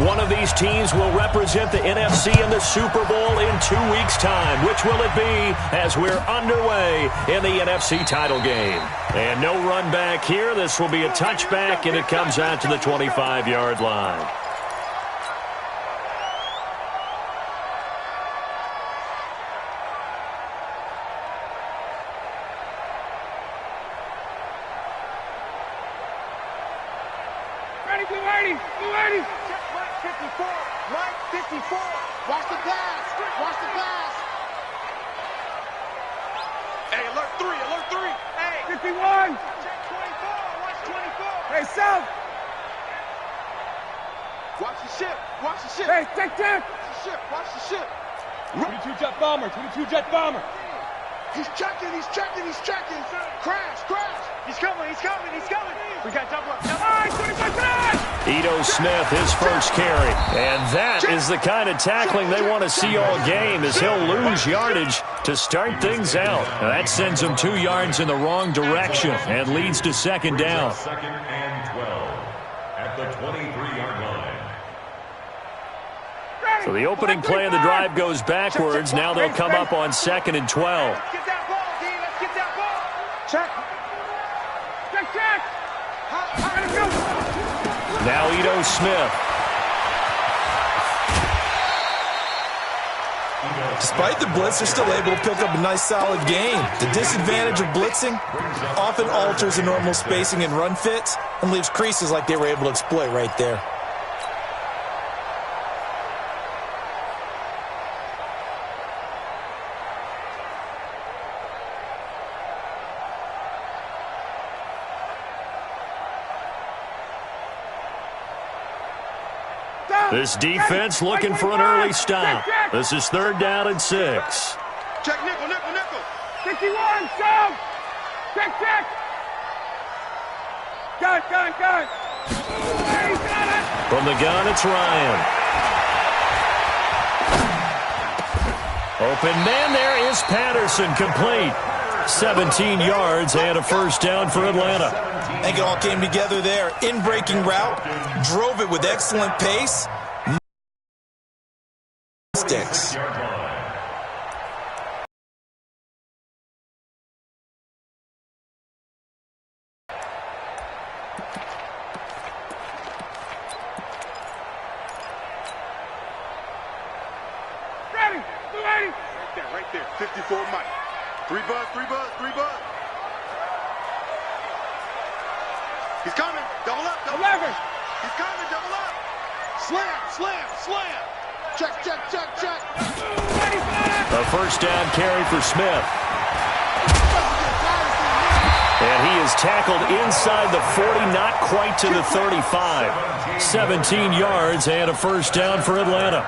One of these teams will represent the NFC in the Super Bowl in 2 weeks' time. Which will it be as we're underway in the NFC title game? And no run back here. This will be a touchback, and it comes out to the 25-yard line. Watch the pass. Watch the pass. Hey, alert 3, alert 3. Hey, 51. Check 24. Watch 24. Hey, South. Watch the ship. Watch the ship. Hey, check. Watch the ship. Watch the ship. 22 jet bomber. 22 jet bomber. He's checking. He's checking. He's checking. Crash. Crash. He's coming. He's coming. He's coming. We got double up. Ito Smith, his first carry. And that is the kind of tackling they want to see all game, as he'll lose yardage to start things out. Now that sends him 2 yards in the wrong direction and leads to second down. Second and 12 at the 23-yard line. So the opening play of the drive goes backwards. Now they'll come up on second and 12. Let's get that ball, D. Let's get that ball. Check. Now Ito Smith. Despite the blitz, they're still able to pick up a nice solid gain. The disadvantage of blitzing often alters the normal spacing and run fits and leaves creases like they were able to exploit right there. This defense looking for an early stop. This is 3rd down and 6. Check nickel, nickel, nickel. 61, South. Check. Gun. Hey, got it. From the gun, it's Ryan. Open man, there is Patterson, complete. 17 yards and a first down for Atlanta. I think it all came together there. In-breaking route, drove it with excellent pace. Sticks. Ready. Right there. 54 Mike. 3 buzz. He's coming. Double up. 11. He's coming. Double up. Slam. Check. A first down carry for Smith. And he is tackled inside the 40, not quite to the 35. 17 yards and a first down for Atlanta.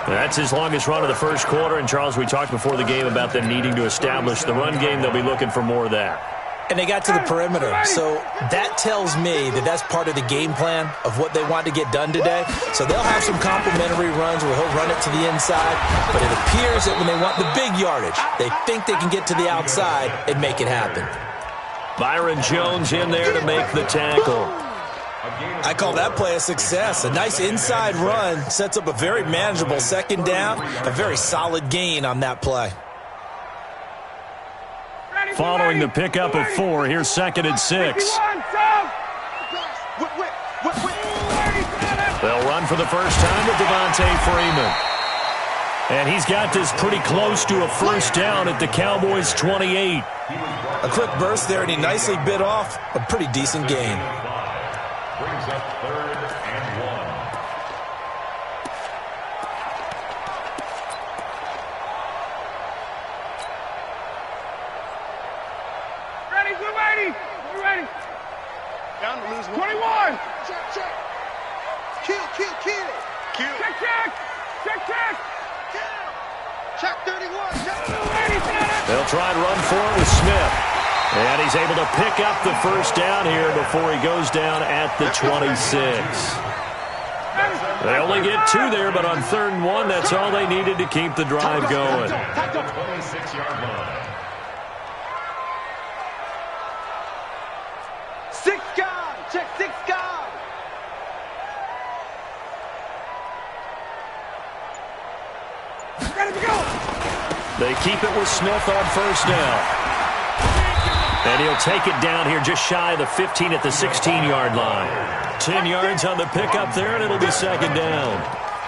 That's his longest run of the first quarter. And, Charles, we talked before the game about them needing to establish the run game. They'll be looking for more of that. And they got to the perimeter. So that tells me that that's part of the game plan of what they want to get done today. So they'll have some complimentary runs where he'll run it to the inside. But it appears that when they want the big yardage, they think they can get to the outside and make it happen. Byron Jones in there to make the tackle. I call that play a success. A nice inside run sets up a very manageable second down. A very solid gain on that play. Following the pickup of 4, here's 2nd and 6. They'll run for the first time with Devontae Freeman. And he's got this pretty close to a first down at the Cowboys' 28. A quick burst there, and he nicely bit off a pretty decent gain. Brings up 3rd and 1. We're ready. Down to lose 21. Check. Kill. Check 31. They'll try and run forward with Smith. And he's able to pick up the first down here before he goes down at the 26. They only get 2 there, but on 3rd and 1, that's all they needed to keep the drive going. 26-yard line. 6 guard. Check 6 guard. They keep it with Smith on first down. And he'll take it down here just shy of the 15 at the 16-yard line. 10 yards on the pickup there, and it'll be second down.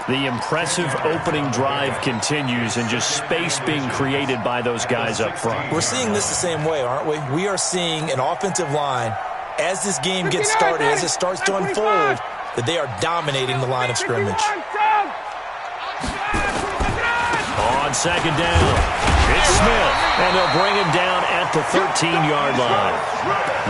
The impressive opening drive continues, and just space being created by those guys up front. We're seeing this the same way, aren't we? We are seeing an offensive line, as this game gets started, as it starts to unfold, that they are dominating the line of scrimmage. On second down, it's Smith, and they'll bring him down at the 13-yard line.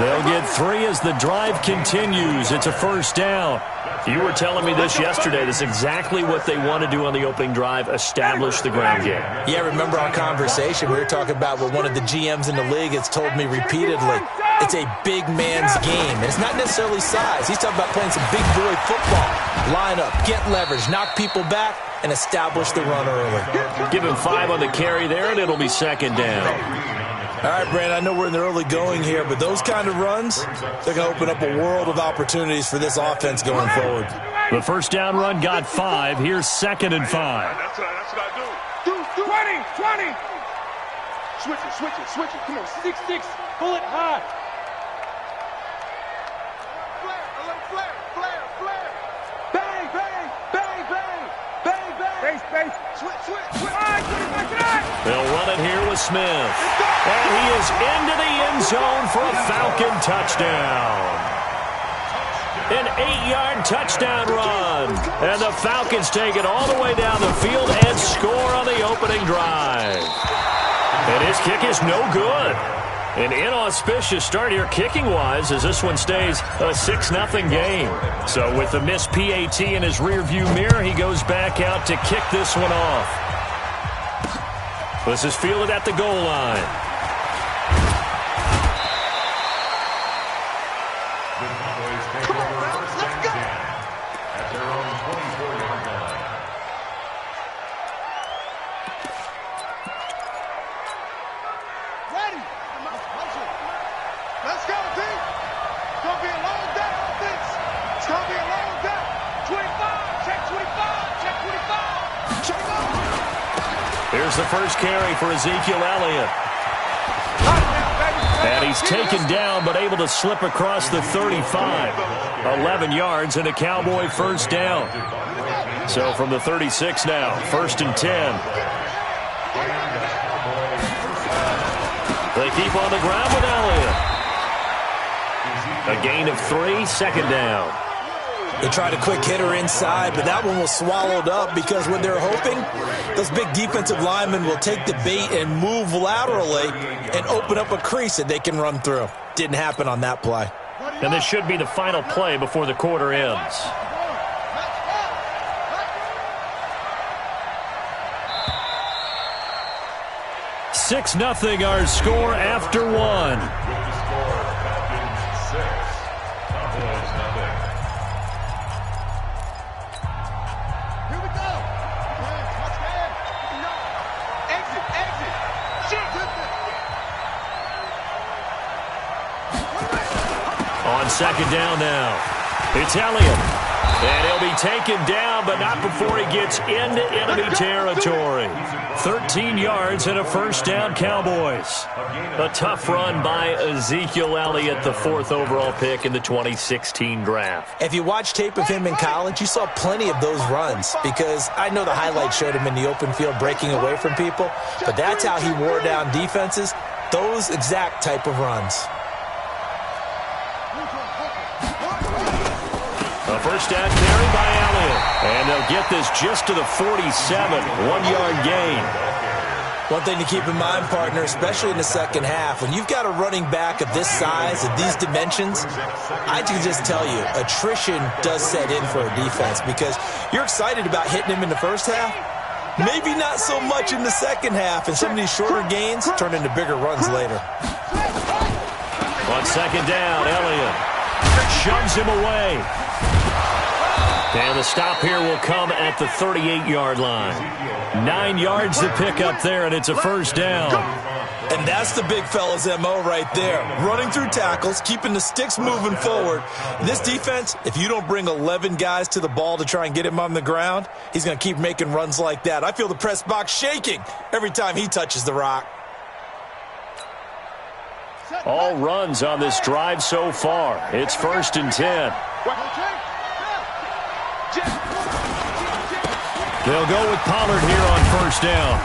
They'll get 3 as the drive continues. It's a first down. You were telling me this yesterday. This is exactly what they want to do on the opening drive, establish the ground game. Yeah, remember our conversation. We were talking about what one of the GMs in the league has told me repeatedly. It's a big man's game. And it's not necessarily size. He's talking about playing some big boy football. Line up, get leverage, knock people back, and establish the run early. Give him 5 on the carry there, and it'll be second down. All right, Brandon, I know we're in the early going here, but those kind of runs, they're going to open up a world of opportunities for this offense going forward. The first down run got 5. Here's second and 5. That's what I do. 20. Switch it. Come on. 6-6. Pull it high. Flare. Bang. Base. Switch. They'll run it here with Smith. And he is into the end zone for a Falcon touchdown. An 8-yard touchdown run. And the Falcons take it all the way down the field and score on the opening drive. And his kick is no good. An inauspicious start here kicking-wise as this one stays a 6-0 game. So with the missed PAT in his rearview mirror, he goes back out to kick this one off. This is fielded at the goal line. The Cowboys take over first and 10 at their own 24-yard line. Ready. Let's go, D. It's going to be a long day on this. It's going to be a long day. 25. Check 25. Check 25. Check up. Here's the first carry for Ezekiel Elliott. And he's taken down but able to slip across the 35. 11 yards and a Cowboy first down. So from the 36 now, first and 10. They keep on the ground with Elliott. A gain of 3, second down. They tried a quick hitter inside, but that one was swallowed up because what they're hoping, those big defensive linemen will take the bait and move laterally and open up a crease that they can run through. Didn't happen on that play. And this should be the final play before the quarter ends. Six 0 our score after one. With the score, Falcons 6, Cowboys 0. Here we go. Exit. Shoot. On second down now, it's Elliott. And he'll be taken down, but not before he gets into enemy territory. 13 yards and a first down, Cowboys. A tough run by Ezekiel Elliott, the 4th overall pick in the 2016 draft. If you watch tape of him in college, you saw plenty of those runs because I know the highlights showed him in the open field breaking away from people, but that's how he wore down defenses, those exact type of runs. A first down carry by Elliott. And they'll get this just to the 47, 1-yard gain. One thing to keep in mind, partner, especially in the second half, when you've got a running back of this size, of these dimensions, I can just tell you, attrition does set in for a defense because you're excited about hitting him in the first half. Maybe not so much in the second half, and some of these shorter gains turn into bigger runs later. On second down, Elliott shoves him away. And the stop here will come at the 38-yard line. 9 yards to pick up there, and it's a first down. And that's the big fella's MO right there. Running through tackles, keeping the sticks moving forward. This defense, if you don't bring 11 guys to the ball to try and get him on the ground, he's going to keep making runs like that. I feel the press box shaking every time he touches the rock. All runs on this drive so far. It's 1st and 10. They'll go with Pollard here on 1st down.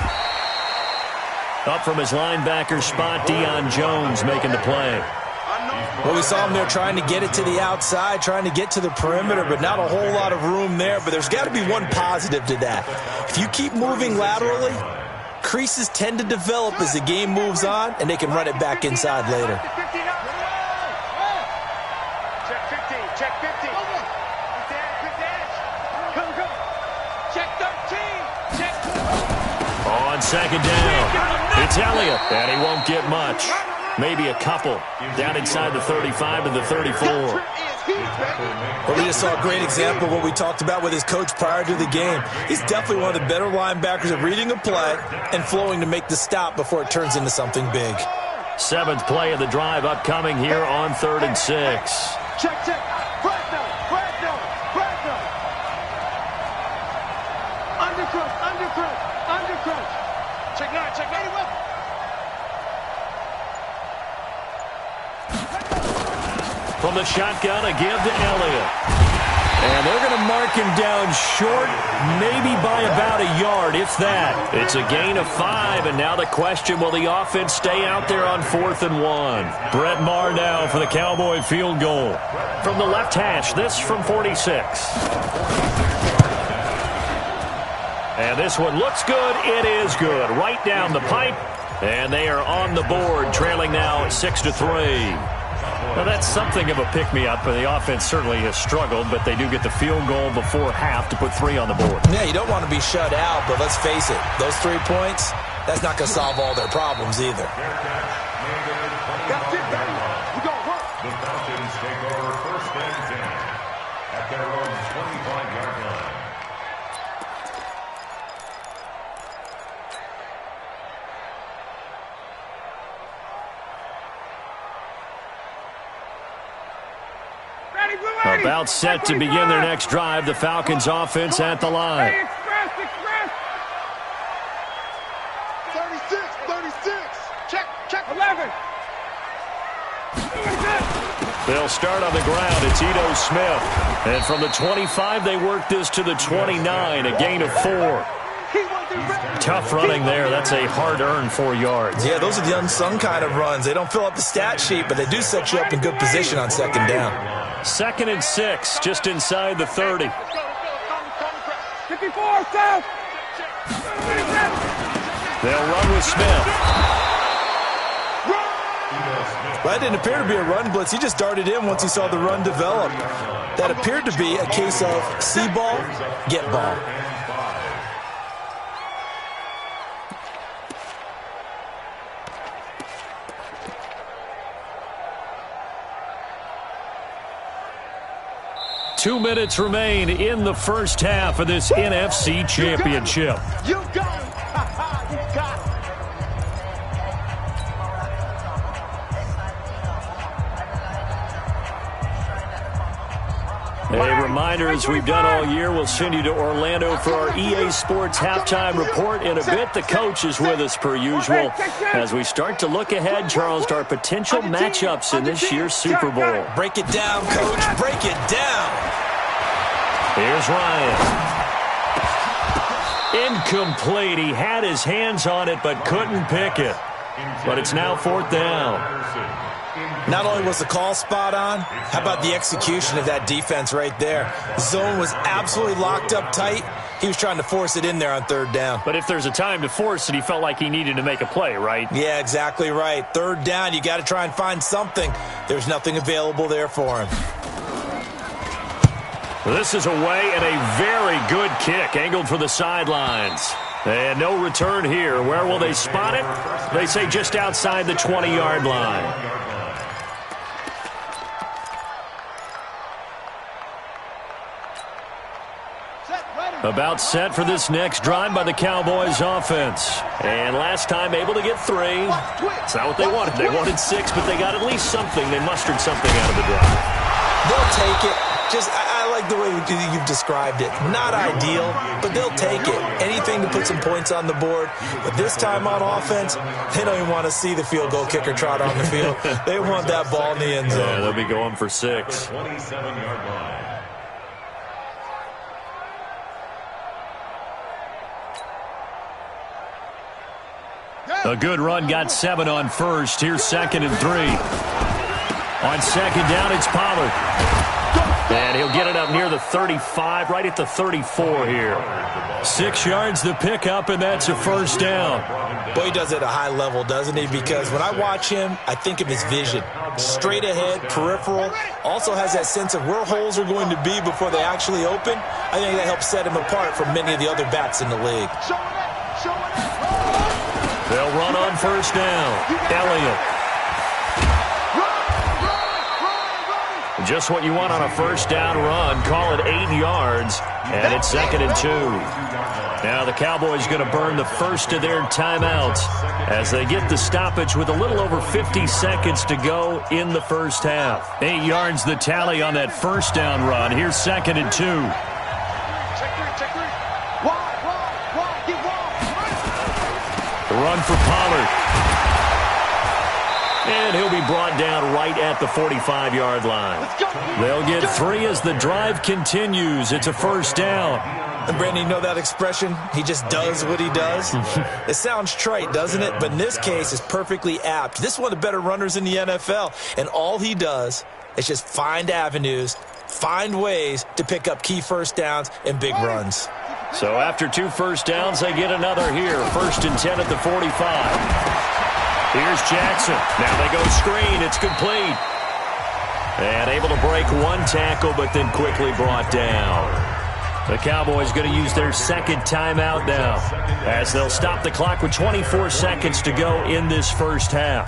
Up from his linebacker spot, Deion Jones making the play. Well, we saw him there trying to get it to the outside, trying to get to the perimeter, but not a whole lot of room there. But there's got to be one positive to that. If you keep moving laterally, creases tend to develop as the game moves on, and they can run it back inside later. Check 50, check 50. Good dash. Come. Check 13, check. On 2nd down, it's Elliott, and he won't get much. Maybe a couple. Down inside the 35 and the 34. Well, we just saw a great example of what we talked about with his coach prior to the game. He's definitely one of the better linebackers at reading a play and flowing to make the stop before it turns into something big. 7th play of the drive upcoming here on 3rd and 6. Check. Brad no. Undercrunch. Check 9, well. From the shotgun, a give to Elliott. And they're going to mark him down short, maybe by about a yard, if that. It's a gain of 5, and now the question, will the offense stay out there on 4th and 1? Brett Maher now for the Cowboy field goal. From the left hash, this from 46. And this one looks good. It is good. Right down the pipe. And they are on the board, trailing now 6-3. Well, that's something of a pick-me-up. The offense certainly has struggled, but they do get the field goal before half to put 3 on the board. Yeah, you don't want to be shut out, but let's face it, those 3 points, that's not going to solve all their problems either. The Falcons take over 1st and 10 at their own 25-yard line. About set to begin their next drive. The Falcons offense at the line. Express. 36. Check. 11. They'll start on the ground. It's Ito Smith. And from the 25, they work this to the 29, a gain of 4. Tough running there. That's a hard-earned 4 yards. Yeah, those are the unsung kind of runs. They don't fill up the stat sheet, but they do set you up in good position on 2nd down. 2nd and 6, just inside the 30. 54, south. They'll run with Smith. Well, that didn't appear to be a run blitz. He just darted in once he saw the run develop. That appeared to be a case of see ball, get ball. Two minutes remain in the first half of this NFC Championship. You got it. You got it. A reminder, as we've done all year, we'll send you to Orlando for our EA Sports halftime report in a bit. The coach is with us per usual as we start to look ahead, Charles, to our potential matchups in this year's Super Bowl. Break it down, Coach. Break it down. Here's Ryan. Incomplete. He had his hands on it but couldn't pick it. But it's now 4th down. Not only was the call spot on, how about the execution of that defense right there? Zone was absolutely locked up tight. He was trying to force it in there on 3rd down. But if there's a time to force it, he felt like he needed to make a play, right? Yeah, exactly right. 3rd down, you got to try and find something. There's nothing available there for him. This is away and a very good kick, angled for the sidelines. And no return here. Where will they spot it? They say just outside the 20-yard line. About set for this next drive by the Cowboys offense. And last time able to get 3. It's not what they wanted. They wanted 6, but they got at least something. They mustered something out of the drive. They'll take it. I like the way you've described it. Not ideal, but they'll take it. Anything to put some points on the board. But this time on offense, they don't even want to see the field goal kicker trot on the field. They want that ball in the end zone. Yeah, they'll be going for 6. 27-yard line. A good run got 7 on first. Here's 2nd and 3. On 2nd down, it's Pollard. And he'll get it up near the 35, right at the 34 here. 6 yards the pickup, and that's a first down. Boy, he does it at a high level, doesn't he? Because when I watch him, I think of his vision. Straight ahead, peripheral. Also has that sense of where holes are going to be before they actually open. I think that helps set him apart from many of the other backs in the league. They'll run on first down. Elliott. Just what you want on a first down run. Call it 8 yards, and it's 2nd and 2. Now the Cowboys going to burn the first of their timeouts as they get the stoppage with a little over 50 seconds to go in the first half. 8 yards the tally on that first down run. Here's 2nd and 2. The run for Pollard. And he'll be brought down right at the 45-yard line. They'll get 3 as the drive continues. It's a first down. And Brandon, you know that expression? He just does what he does? It sounds trite, doesn't it? But in this case, it's perfectly apt. This is one of the better runners in the NFL. And all he does is just find avenues, find ways to pick up key first downs and big runs. So after 2 first downs, they get another here. 1st and 10 at the 45. Here's Jackson. Now they go screen. It's complete. And able to break 1 tackle, but then quickly brought down. The Cowboys going to use their 2nd timeout now, as they'll stop the clock with 24 seconds to go in this first half.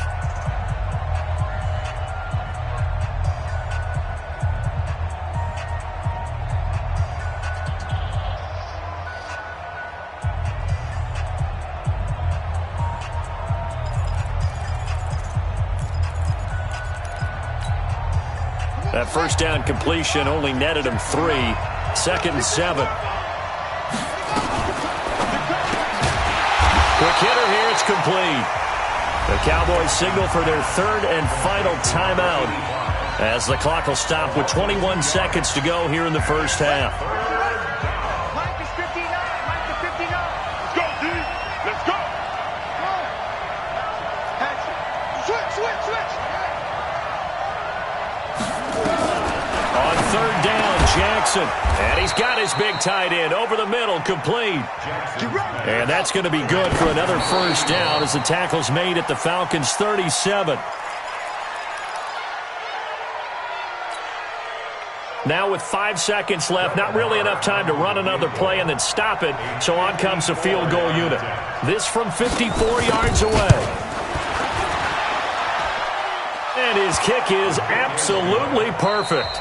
That first down completion only netted him 3. 2nd and 7. Quick hitter here. It's complete. The Cowboys signal for their 3rd and final timeout as the clock will stop with 21 seconds to go here in the first half. Mike is 59. Mike is 59. Let's go, D. Let's go. Switch. On 3rd down, Jackson. And he's got his big tight end over the middle, complete. And that's going to be good for another first down as the tackle's made at the Falcons' 37. Now with 5 seconds left, not really enough time to run another play and then stop it. So on comes the field goal unit. This from 54 yards away. And his kick is absolutely perfect.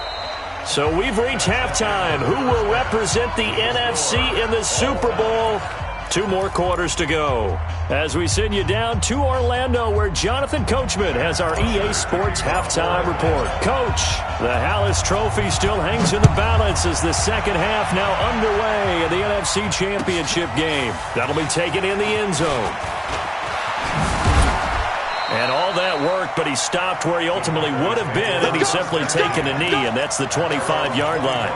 So we've reached halftime. Who will represent the NFC in the Super Bowl? 2 more quarters to go as we send you down to Orlando, where Jonathan Coachman has our EA Sports halftime report. Coach, the Hallis Trophy still hangs in the balance as the second half now underway in the NFC Championship game. That'll be taken in the end zone. And all that worked, but he stopped where he ultimately would have been, and he's simply taken a knee, and that's the 25-yard line.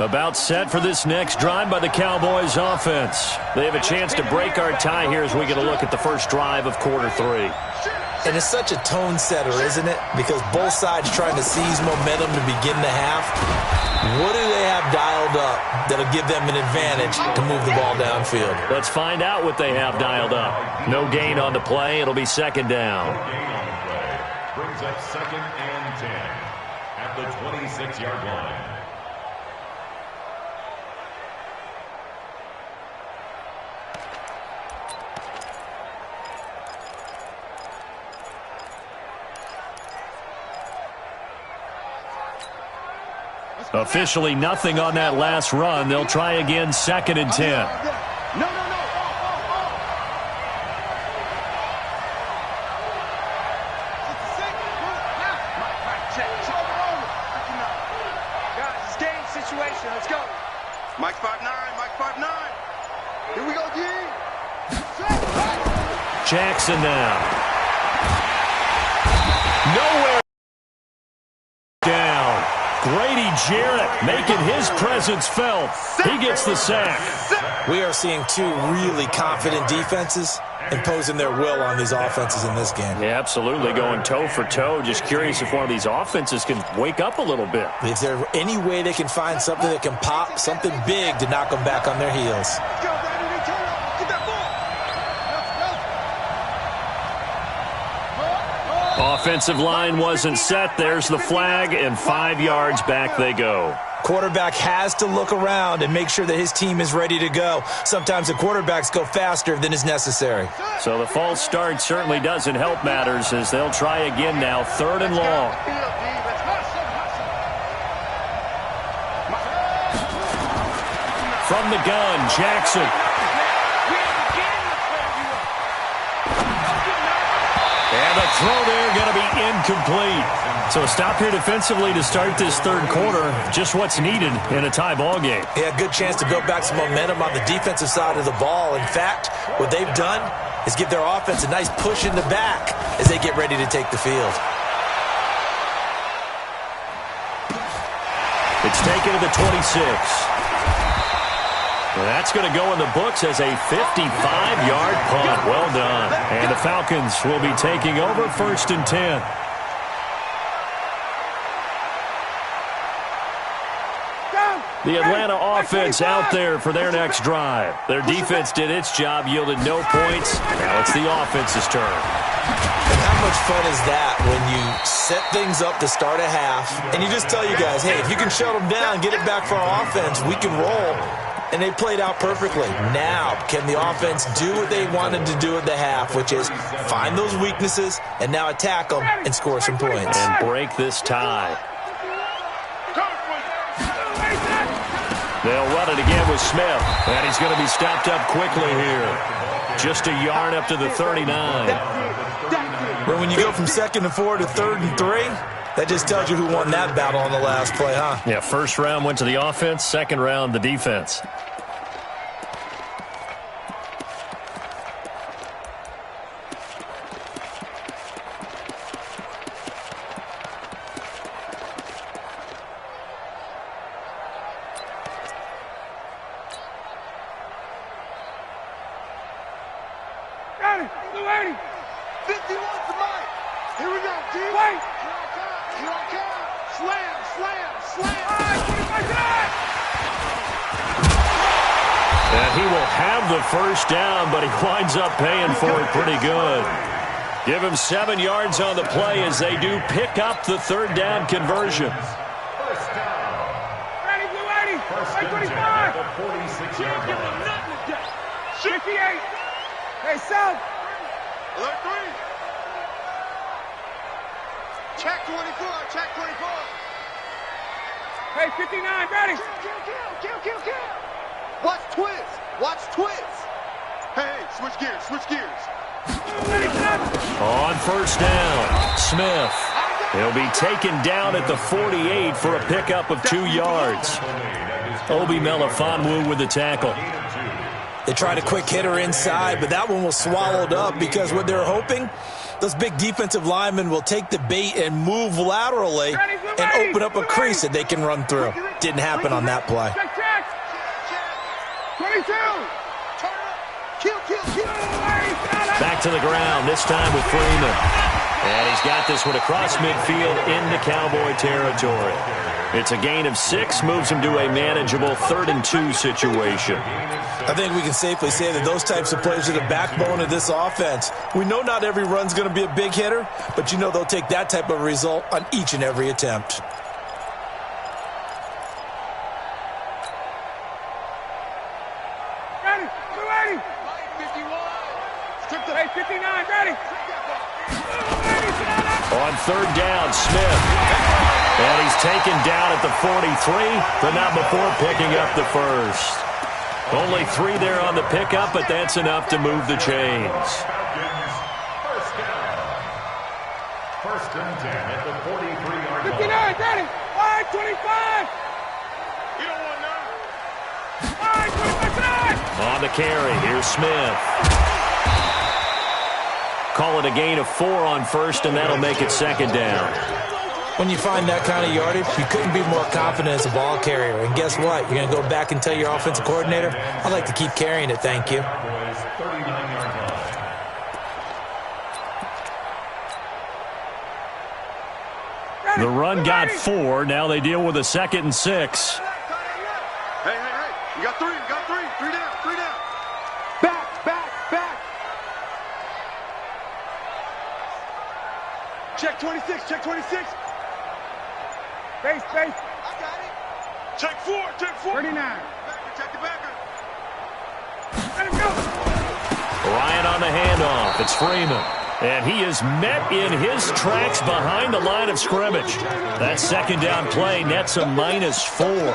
About set for this next drive by the Cowboys offense. They have a chance to break our tie here as we get a look at the first drive of quarter 3. And it's such a tone setter, isn't it? Because both sides trying to seize momentum to begin the half. What do they have dialed up that'll give them an advantage to move the ball downfield? Let's find out what they have dialed up. No gain on the play. It'll be 2nd down. No gain on the play. Brings up 2nd and 10 at the 26-yard line. Officially nothing on that last run. They'll try again, 2nd and 10. No. Guys, it's game situation. Let's go. Mike 5'9", Mike 5'9". Here we go, D. Jackson now. Nowhere down. Grady Jarrett making his presence felt. He gets the sack. We are seeing two really confident defenses imposing their will on these offenses in this game. Yeah, absolutely, going toe for toe. Just curious if one of these offenses can wake up a little bit. Is there any way they can find something that can pop, something big to knock them back on their heels? Offensive line wasn't set. There's the flag, and 5 yards back they go. Quarterback has to look around and make sure that his team is ready to go. Sometimes the quarterbacks go faster than is necessary. So the false start certainly doesn't help matters as they'll try again now, 3rd and long. From the gun, Jackson. And the throw there going to be incomplete. So a stop here defensively to start this 3rd quarter. Just what's needed in a tie ball game. Yeah, good chance to build back some momentum on the defensive side of the ball. In fact, what they've done is give their offense a nice push in the back as they get ready to take the field. It's taken to the 26. That's going to go in the books as a 55-yard punt. Well done. And the Falcons will be taking over, 1st and 10. The Atlanta offense out there for their next drive. Their defense did its job, yielded no points. Now it's the offense's turn. And how much fun is that when you set things up to start a half, and you just tell you guys, hey, if you can shut them down, get it back for our offense, we can roll. And they played out perfectly. Now, can the offense do what they wanted to do at the half, which is find those weaknesses and now attack them and score some points. And break this tie. They'll run it again with Smith. And he's going to be stopped up quickly here. Just a yard up to the 39. But when you go from 2nd and 4 to 3rd and 3, that just tells you who won that battle on the last play, huh? Yeah, 1st round went to the offense, 2nd round the defense. Got it. 280. 51 to Mike. Here we go, D. Wait. Here I come. Slam, slam, slam. All right, 25 yards. And he will have the 1st down, but he winds up paying for it pretty good. Give him 7 yards on the play as they do pick up the 3rd down conversion. First down. Ready, blue 80. First and 10 25. at the 46-yard line. 58. Hey, South. Alert 3. Check 24, check 24. Hey, 59, ready. Kill. Watch twist. Watch twist. Hey, switch gears, switch gears. On 1st down, Smith. He'll be taken down at the 48 for a pickup of 2 yards. Obi Melifonwu with the tackle. They tried a quick hitter inside, but that one was swallowed up because what they're hoping, those big defensive linemen will take the bait and move laterally and open up a crease that they can run through. Didn't happen on that play. Check. 22. Kill. Back to the ground, this time with Freeman. And he's got this one across midfield into Cowboy territory. It's a gain of 6, moves him to a manageable 3rd and 2 situation. I think we can safely say that those types of plays are the backbone of this offense. We know not every run's going to be a big hitter, but you know they'll take that type of result on each and every attempt. Ready, 280. 51. Hey, 59, ready. On 3rd down, Smith. And he's taken down at the 43, but not before picking up the first. Only 3 there on the pickup, but that's enough to move the chains. First down. First and 10 at the 43-yard line. 59, ready. 525. You don't want none. 525. On the carry, here's Smith. Call it a gain of 4 on first, and that'll make it second down. When you find that kind of yardage, you couldn't be more confident as a ball carrier. And guess what? You're going to go back and tell your offensive coordinator, I'd like to keep carrying it, thank you. Boys, 39-yard line. The run got 4. Now they deal with a 2nd and 6. Hey. You got 3. You got 3. 3 down. 3 down. Back. Check 26. Check 26. Base. I got it. Check 4. Check 4. 39. Backer. Check the backer. Let him go. Ryan on the handoff. It's Freeman. And he is met in his tracks behind the line of scrimmage. That second down play nets a -4.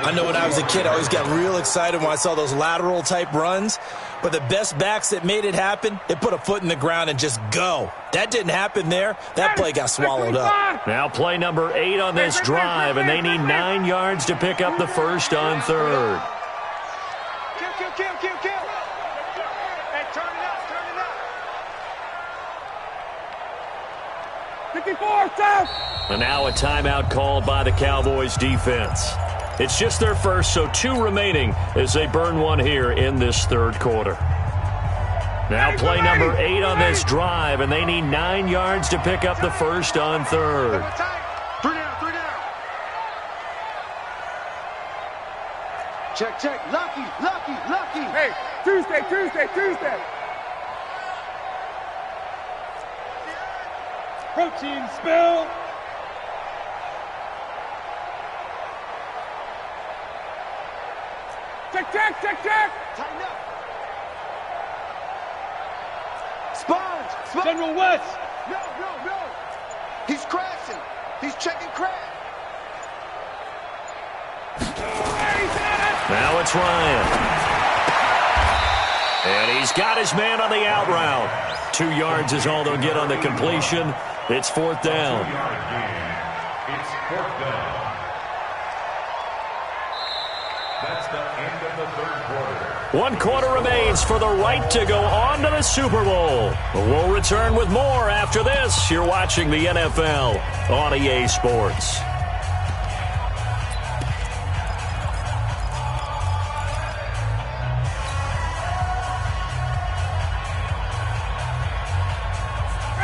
I know when I was a kid, I always got real excited when I saw those lateral-type runs. But the best backs that made it happen, they put a foot in the ground and just go. That didn't happen there. That play got swallowed up. Now play number 8 on this drive, and they need 9 yards to pick up the first on third. Kill. Hey, turn it up. 54, tough. And now a timeout called by the Cowboys defense. It's just their first, so 2 remaining as they burn 1 here in this third quarter. Now play number 8 on this drive, and they need 9 yards to pick up the first on third. 3 down. Check. Lucky. Hey, Tuesday. Protein spill. Check. Tighten up. Sponge. General West. No. He's crashing. He's checking crash. Now it's Ryan. And he's got his man on the out route. 2 yards is all they'll get on the completion. It's 4th down. It's 4th down. That's the end of the third quarter. 1 quarter remains for the right to go on to the Super Bowl. We'll return with more after this. You're watching the NFL on EA Sports.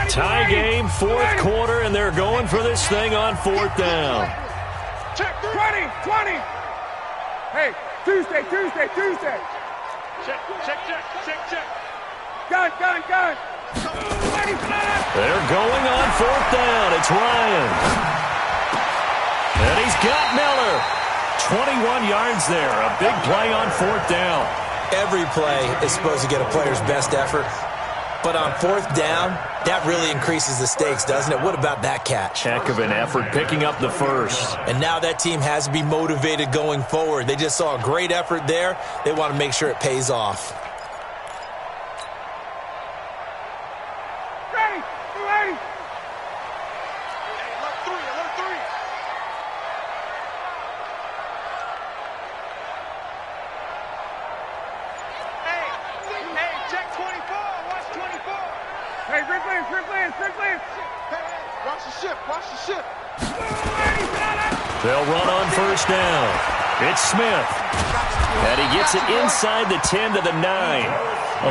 Tie game, 4th quarter, and they're going for this thing on 4th down. Check 20. Hey, Tuesday. Check. Gun. They're going on 4th down. It's Ryan. And he's got Miller. 21 yards there. A big play on 4th down. Every play is supposed to get a player's best effort. But on 4th down, that really increases the stakes, doesn't it? What about that catch? Heck of an effort picking up the first. And now that team has to be motivated going forward. They just saw a great effort there. They want to make sure it pays off. Ready. Alert 3. Hey, check 24. Watch 24. Hey, Rick Lance. Hey, watch the ship. They'll run on 1st down. It's Smith. And he gets it inside the 10 to the 9.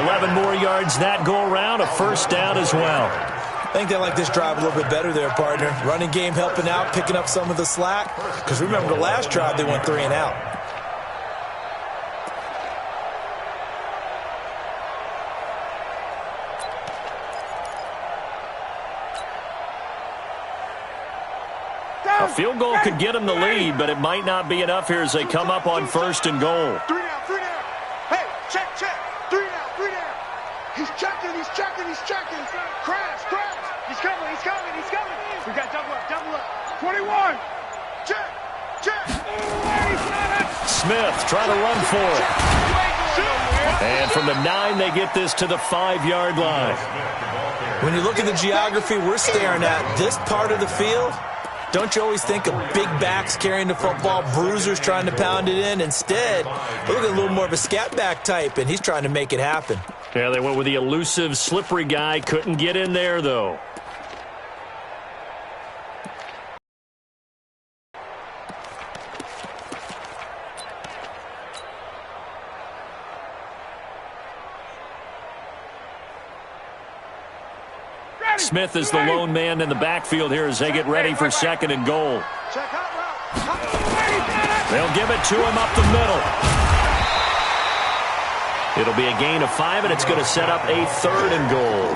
11 more yards that go around. A 1st down as well. I think they like this drive a little bit better there, partner. Running game helping out, picking up some of the slack. Because remember, the last drive, they went 3 and out. A field goal could get them the lead, but it might not be enough here as they come up on 1st and goal. 3 down. Hey, check. 3 down. He's checking. Crash. He's coming. We got double up. 21. Check. Smith trying to run for it. And from the 9, they get this to the 5-yard line. When you look at the geography we're staring at, this part of the field, don't you always think of big backs carrying the football, bruisers trying to pound it in? Instead, look at a little more of a scat back type, and he's trying to make it happen. Yeah, they went with the elusive, slippery guy. Couldn't get in there, though. Smith is the lone man in the backfield here as they get ready for 2nd and goal. They'll give it to him up the middle. It'll be a gain of 5, and it's going to set up a 3rd and goal.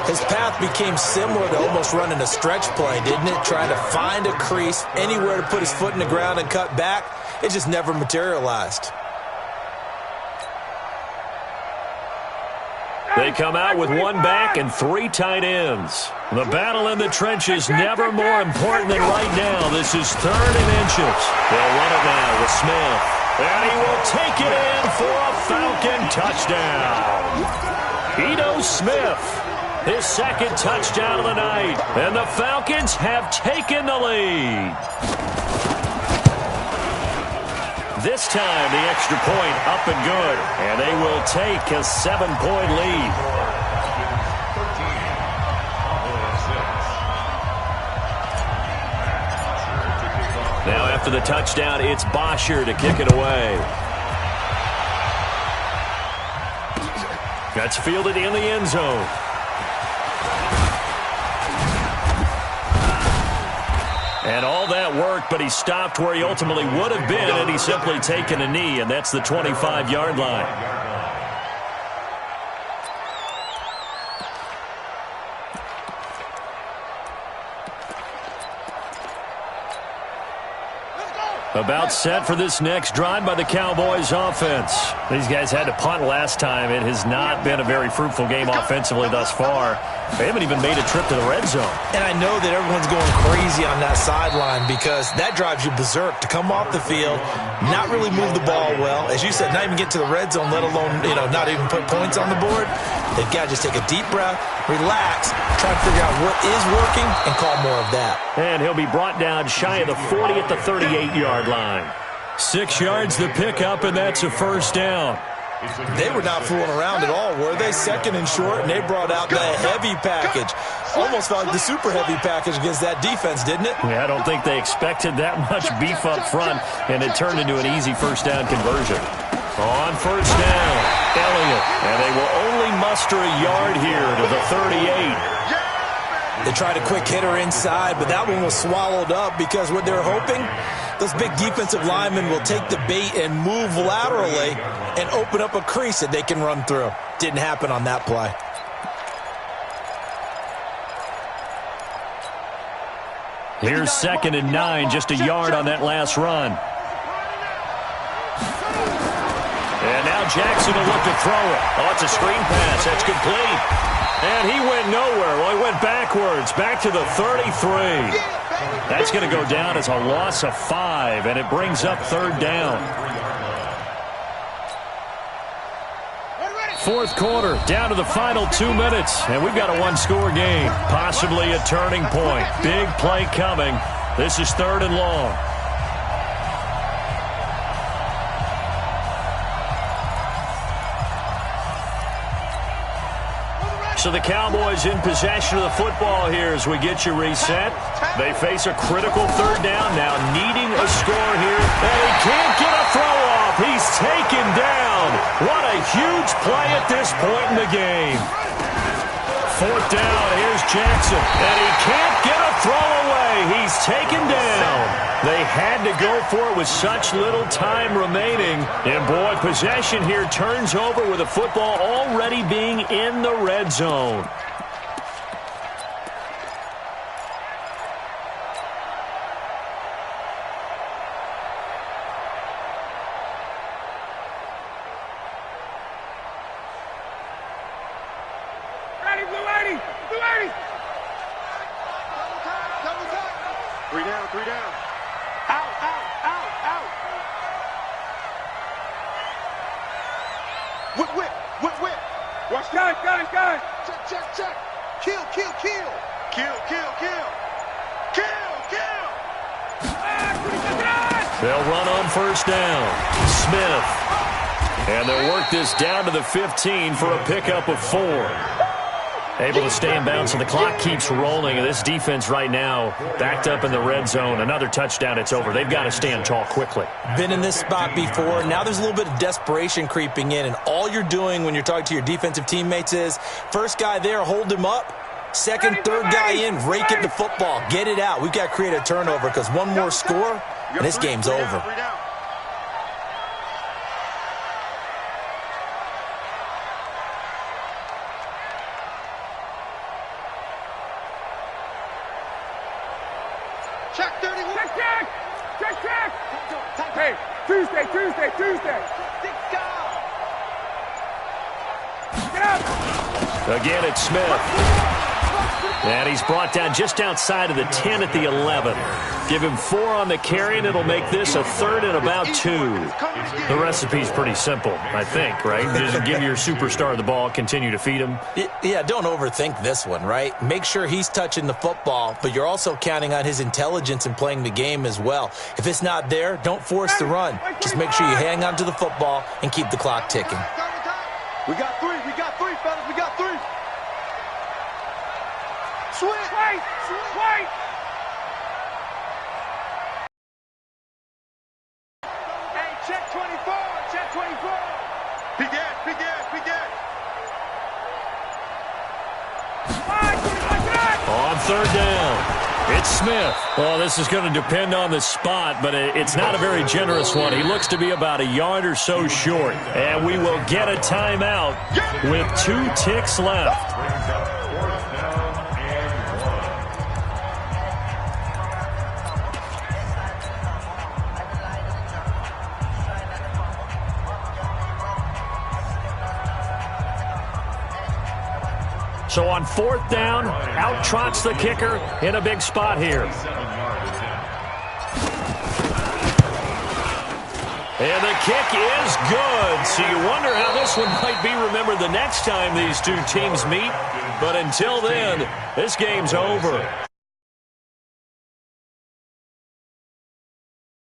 His path became similar to almost running a stretch play, didn't it? Trying to find a crease, anywhere to put his foot in the ground and cut back. It just never materialized. They come out with 1 back and 3 tight ends. The battle in the trenches never more important than right now. This is 3rd and inches. They'll run it now with Smith. And he will take it in for a Falcon touchdown. Ito Smith, his 2nd touchdown of the night. And the Falcons have taken the lead. This time, the extra point up and good. And they will take a 7-point lead. Now, after the touchdown, it's Bosher to kick it away. That's fielded in the end zone. And all that worked, but he stopped where he ultimately would have been, and he's simply taken a knee, and that's the 25-yard line. About set for this next drive by the Cowboys offense. These guys had to punt last time. It has not been a very fruitful game offensively thus far. They haven't even made a trip to the red zone. And I know that everyone's going crazy on that sideline because that drives you berserk to come off the field, not really move the ball well. As you said, not even get to the red zone, let alone, not even put points on the board. They've got to just take a deep breath, relax, try to figure out what is working, and call more of that. And he'll be brought down shy of the 40 at the 38-yard line. 6 yards the pickup, and that's a first down. They were not fooling around at all, were they? 2nd and short, and they brought out the heavy package. Almost felt like the super heavy package against that defense, didn't it? Yeah, I don't think they expected that much beef up front, and it turned into an easy first down conversion. On first down, Elliott, and they will only muster a yard here to the 38. They tried a quick hitter inside, but that one was swallowed up because what they're hoping, those big defensive linemen will take the bait and move laterally and open up a crease that they can run through. Didn't happen on that play. Here's 2nd and 9, just a yard on that last run. And now Jackson will look to throw it. Oh, it's a screen pass. That's complete. And he went nowhere. Well, he went backwards, back to the 33. That's going to go down as a loss of 5, and it brings up 3rd down. 4th quarter, down to the final 2 minutes, and we've got a 1-score game, possibly a turning point. Big play coming. This is 3rd and long. So the Cowboys in possession of the football here as we get you reset. They face a critical 3rd down now, needing a score here. And he can't get a throw off. He's taken down. What a huge play at this point in the game. 4th down, here's Jackson. And he can't get a throw away. He's taken down. They had to go for it with such little time remaining. And, boy, possession here turns over with the football already being in the red zone. 3 down, 3 down. Out, out, out, out. Whip, whip, whip, whip. Watch Gun, gun, gun. Check, check, check. Kill, kill, kill. Kill, kill, kill. Kill, kill. They'll run on first down. Smith. And they'll work this down to the 15 for a pickup of 4. Able to stay in bounds, so the clock keeps rolling. And this defense right now backed up in the red zone. Another touchdown, it's over. They've got to stand tall quickly. Been in this spot before. Now there's a little bit of desperation creeping in, and all you're doing when you're talking to your defensive teammates is first guy there, hold him up. Second, third guy in, rake at the football. Get it out. We've got to create a turnover because one more score, and this game's over. Check 31. Check, check. Check, check. Hey, Tuesday, Tuesday, Tuesday. Get up. Again, it's Smith. And he's brought down just outside of the 10 at the 11. Give him 4 on the carry, and it'll make this a 3rd and about 2. The recipe's pretty simple, I think, right? Just give your superstar the ball, continue to feed him. Yeah, don't overthink this one, right? Make sure he's touching the football, but you're also counting on his intelligence in playing the game as well. If it's not there, don't force the run. Just make sure you hang on to the football and keep the clock ticking. We got 3, fellas, we got 3. Switch! Wait, wait. Hey, check 24, check 24. Be dead, be dead, be dead. On third down, it's Smith. Well, this is going to depend on the spot, but it's not a very generous one. He looks to be about a yard or so short. And we will get a timeout with 2 ticks left. So on 4th down, out trots the kicker in a big spot here. And the kick is good. So you wonder how this one might be remembered the next time these two teams meet. But until then, this game's over.